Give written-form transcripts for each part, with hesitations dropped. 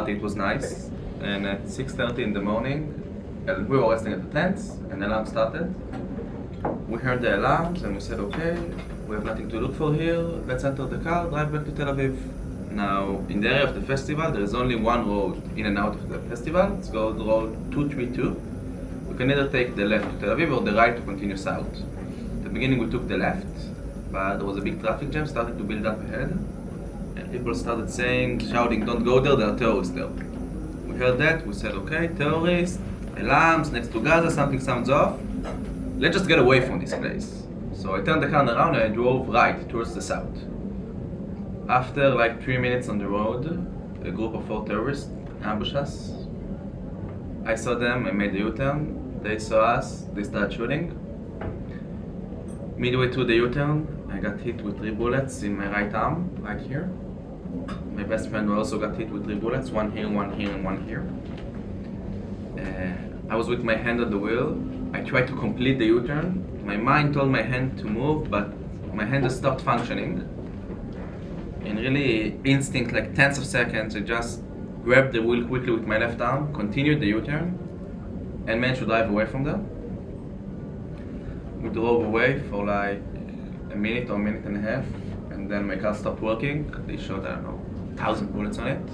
party, it was nice. And at 6:30 in the morning, we were resting at the tents, and the alarm started. We heard the alarms, and we said, okay, we have nothing to look for here. Let's enter the car, drive back to Tel Aviv. Now, in the area of the festival, there is only one road in and out of the festival. It's called Road 232. We can either take the left to Tel Aviv or the right to continue south. At the beginning, we took the left, but there was a big traffic jam starting to build up ahead. And people started shouting, don't go there, there are terrorists there. We heard that, we said, okay, terrorists, alarms, next to Gaza, something sounds off. Let's just get away from this place. So I turned the car around and I drove right towards the south. After like 3 minutes on the road, a group of 4 terrorists ambushed us. I saw them, I made a U-turn. They saw us, they started shooting. Midway through the U-turn, I got hit with 3 bullets in my right arm, right here. My best friend also got hit with 3 bullets, one here, one here, and one here. I was with my hand on the wheel. I tried to complete the U-turn. My mind told my hand to move, but my hand just stopped functioning. In really instinct, like tenths of seconds, I just grabbed the wheel quickly with my left arm, continued the U-turn, and managed to drive away from them. We drove away for like a minute or a minute and a half, and then my car stopped working. They shot, I don't know, 1,000 bullets on it.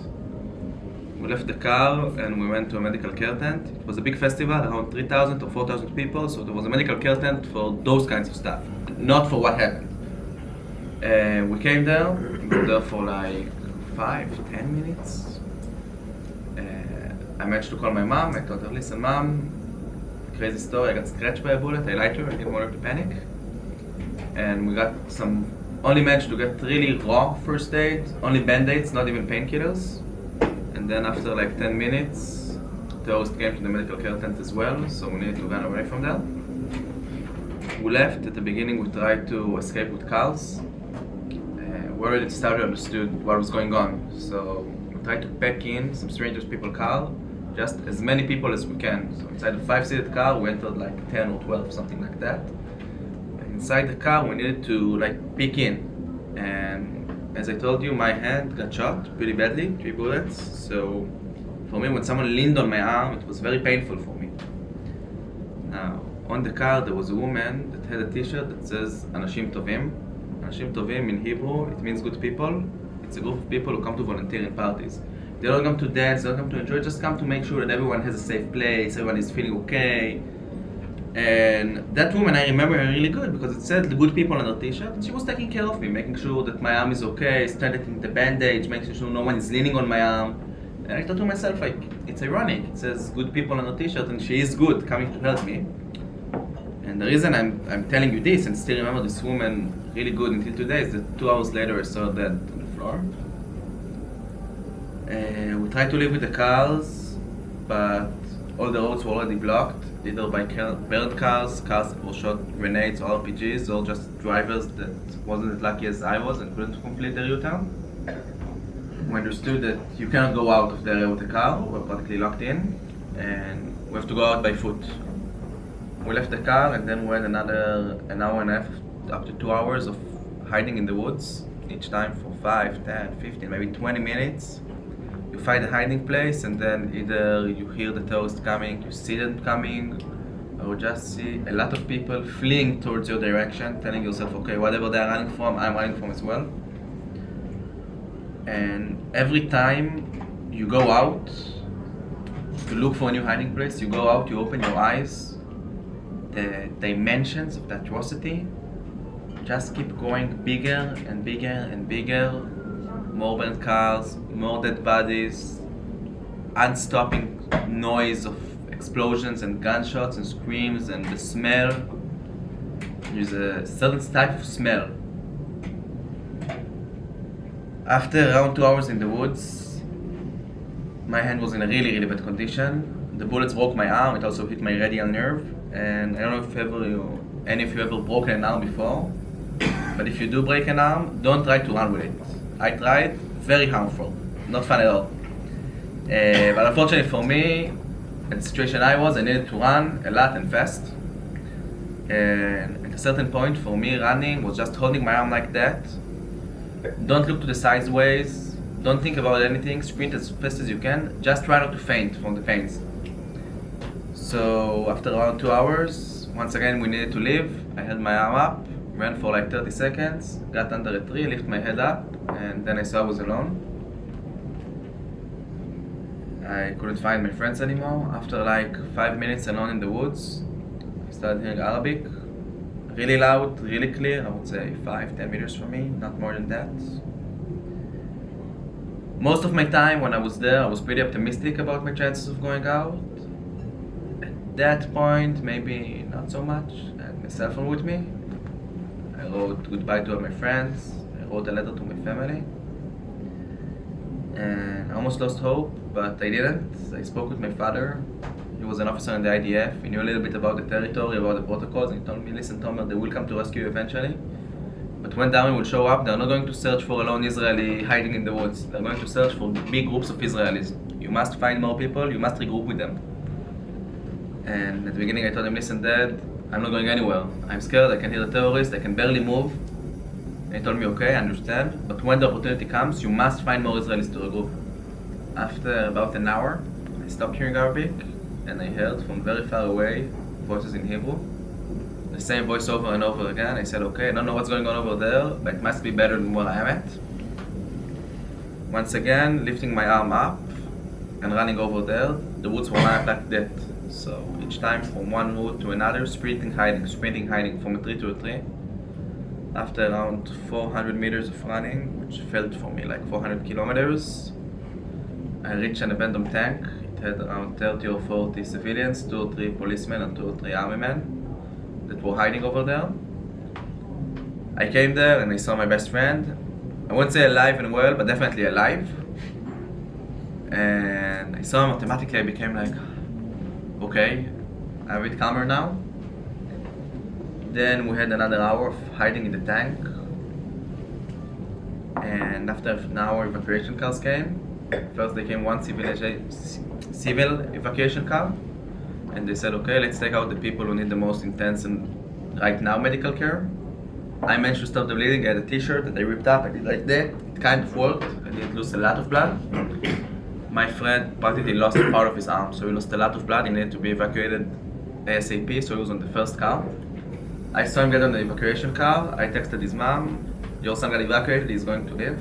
We left the car and we went to a medical care tent. It was a big festival, around 3,000 or 4,000 people, so there was a medical care tent for those kinds of stuff, not for what happened. We came there, we were there for like 5-10 minutes. I managed to call my mom. I told her, listen mom, crazy story, I got scratched by a bullet, I lied to her, I didn't want her to panic. And we got only managed to get really raw first aid, only band-aids, not even painkillers. And then after like 10 minutes, terrorists came to the medical care tent as well, so we needed to run away from there. We left. At the beginning we tried to escape with cars. We already started understood what was going on, so we tried to pack in some strangers' people's car, just as many people as we can. So inside a 5-seated car we entered like 10 or 12, something like that. And inside the car we needed to like peek in, and as I told you, my hand got shot pretty badly, 3 bullets. So for me, when someone leaned on my arm, it was very painful for me. Now, on the car there was a woman that had a t-shirt that says Anashim Tovim. Anashim Tovim in Hebrew, it means good people. It's a group of people who come to volunteer in parties. They don't come to dance, they don't come to enjoy, just come to make sure that everyone has a safe place, everyone is feeling okay. And that woman, I remember her really good because it said the good people on her t-shirt. She was taking care of me, making sure that my arm is okay, strengthening the bandage, making sure no one is leaning on my arm. And I thought to myself, like, it's ironic. It says good people on her t-shirt and she is good, coming to help me. And the reason I'm telling you this and still remember this woman really good until today is that 2 hours later I saw her dead on the floor. We tried to leave with the cars, but all the roads were already blocked, either by burned cars that were shot grenades or RPGs, or just drivers that wasn't as lucky as I was and couldn't complete their U-turn. We understood that you cannot go out of the area with a car, we're practically locked in, and we have to go out by foot. We left the car and then we had another an hour and a half, up to 2 hours of hiding in the woods, each time for 5, 10, 15, maybe 20 minutes. You find a hiding place and then either you hear the terrorists coming, you see them coming, or just see a lot of people fleeing towards your direction, telling yourself, okay, whatever they're running from, I'm running from as well. And every time you go out to look for a new hiding place, you go out, you open your eyes, the dimensions of the atrocity just keep going bigger and bigger and bigger. More burned cars, more dead bodies, unstopping noise of explosions and gunshots and screams, and the smell. There's a certain type of smell. After around 2 hours in the woods, my hand was in a really, really bad condition. The bullets broke my arm, it also hit my radial nerve, and I don't know if any of you ever broken an arm before, but if you do break an arm, don't try to run with it. I tried, very harmful, not fun at all. But unfortunately for me, in the situation I was, I needed to run a lot and fast. And at a certain point for me, running was just holding my arm like that. Don't look to the sideways, don't think about anything, sprint as fast as you can, just try not to faint from the pains. So after around 2 hours, once again we needed to leave. I held my arm up, ran for like 30 seconds, got under a tree, lifted my head up, and then I saw I was alone. I couldn't find my friends anymore. After like 5 minutes alone in the woods, I started hearing Arabic. Really loud, really clear, I would say 5-10 meters from me, not more than that. Most of my time when I was there, I was pretty optimistic about my chances of going out. At that point, maybe not so much. I had my cell phone with me. I wrote goodbye to all my friends. I wrote a letter to my family. And I almost lost hope, but I didn't. I spoke with my father. He was an officer in the IDF. He knew a little bit about the territory, about the protocols, and he told me, listen, Tomer, they will come to rescue you eventually. But when the army will show up, they're not going to search for a lone Israeli hiding in the woods. They're going to search for big groups of Israelis. You must find more people, you must regroup with them. And at the beginning I told him, listen, Dad, I'm not going anywhere. I'm scared, I can hear the terrorists, I can barely move. And he told me, okay, I understand, but when the opportunity comes, you must find more Israelis to regroup. After about an hour, I stopped hearing Arabic, and I heard from very far away voices in Hebrew. The same voice over and over again. I said, okay, I don't know what's going on over there, but it must be better than where I am at. Once again, lifting my arm up and running over there, the woods were lined like that. So each time from one wood to another, sprinting, hiding from a tree to a tree. After around 400 meters of running, which felt for me like 400 kilometers, I reached an abandoned tank. It had around 30 or 40 civilians, 2 or 3 policemen and 2 or 3 army men that were hiding over there. I came there and I saw my best friend. I wouldn't say alive and well, but definitely alive. And I saw him automatically. I became like, okay, I'm a bit calmer now. Then we had another hour of hiding in the tank. And after an hour, evacuation cars came. First they came one civil evacuation car. And they said, okay, let's take out the people who need the most intense and right now medical care. I managed to stop the bleeding. I had a t-shirt that I ripped up. I did like that. It kind of worked. I didn't lose a lot of blood. My friend practically lost a part of his arm, so he lost a lot of blood. He needed to be evacuated ASAP, so he was on the first car. I saw him get on the evacuation car. I texted his mom, your son got evacuated, he's going to live.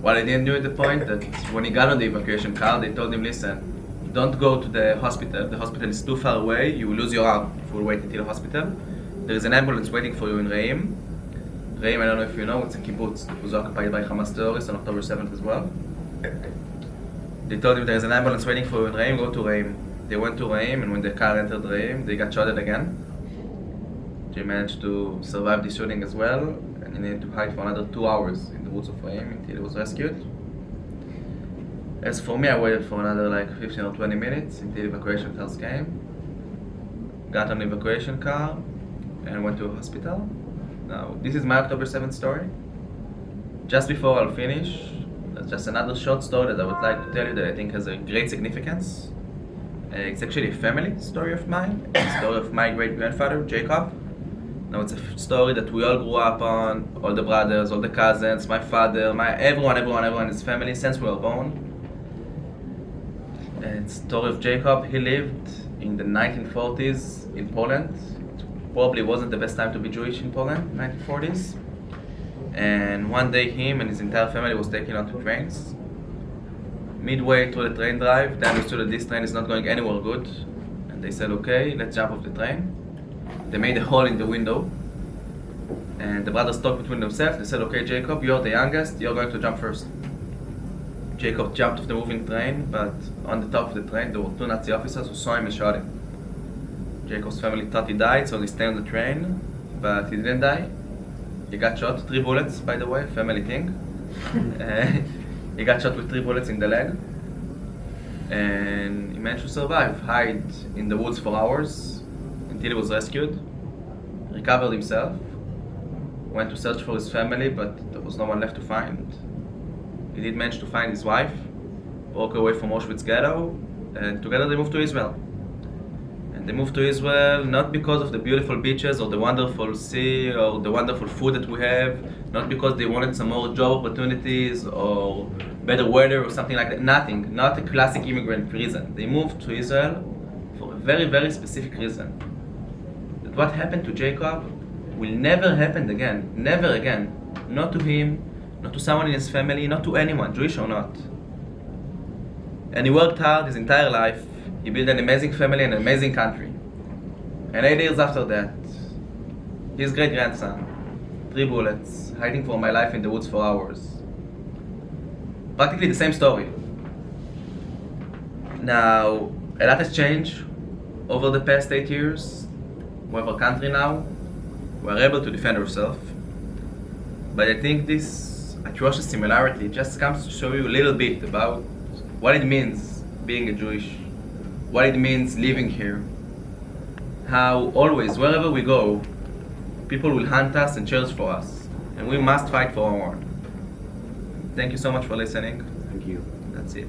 What I didn't know at the point that when he got on the evacuation car, they told him, listen, don't go to the hospital is too far away, you will lose your arm if you wait until the hospital. There is an ambulance waiting for you in Reim. Reim, I don't know if you know, it's a kibbutz that was occupied by Hamas terrorists on October 7th as well. They told him there is an ambulance waiting for you in Reim, go to Reim. They went to Reim, and when the car entered Reim, they got shot again. They managed to survive the shooting as well, and he needed to hide for another 2 hours in the woods of Reim until he was rescued. As for me, I waited for another like 15 or 20 minutes until evacuation cars came. Got on the evacuation car and went to a hospital. Now, this is my October 7th story. Just before I'll finish, there's just another short story that I would like to tell you that I think has a great significance. It's actually a family story of mine. It's a story of my great-grandfather, Jacob. Now, it's a story that we all grew up on, all the brothers, all the cousins, my father, everyone in his family since we were born. It's the story of Jacob. He lived in the 1940s in Poland. It probably wasn't the best time to be Jewish in Poland, 1940s. And one day him and his entire family was taken onto trains. Midway through the train drive, they understood that this train is not going anywhere good. And they said, okay, let's jump off the train. They made a hole in the window. And the brothers talked between themselves. They said, okay, Jacob, you're the youngest, you're going to jump first. Jacob jumped off the moving train, but on the top of the train there were 2 Nazi officers who saw him and shot him. Jacob's family thought he died, so they stayed on the train, but he didn't die. He got shot, 3 bullets, by the way, family thing. He got shot with 3 bullets in the leg. And he managed to survive, hide in the woods for hours until he was rescued. Recovered himself, went to search for his family, but there was no one left to find. He did manage to find his wife, broke away from Auschwitz ghetto, and together they moved to Israel. And They moved to Israel not because of the beautiful beaches or the wonderful sea or the wonderful food that we have, not because they wanted some more job opportunities or better weather or something like that. Nothing. Not a classic immigrant reason. They moved to Israel for a very, very specific reason. That what happened to Jacob will never happen again. Never again. Not to him, not to someone in his family, not to anyone, Jewish or not. And he worked hard his entire life. He built an amazing family and an amazing country. And 8 years after that, his great-grandson, 3 bullets, hiding for my life in the woods for hours. Practically the same story. Now, a lot has changed over the past 8 years. We have a country now. We are able to defend ourselves. But I think this atrocious similarity just comes to show you a little bit about what it means being a Jewish, what it means living here. How always, wherever we go, people will hunt us and cheer for us. And we must fight for our own. Thank you so much for listening. Thank you. That's it.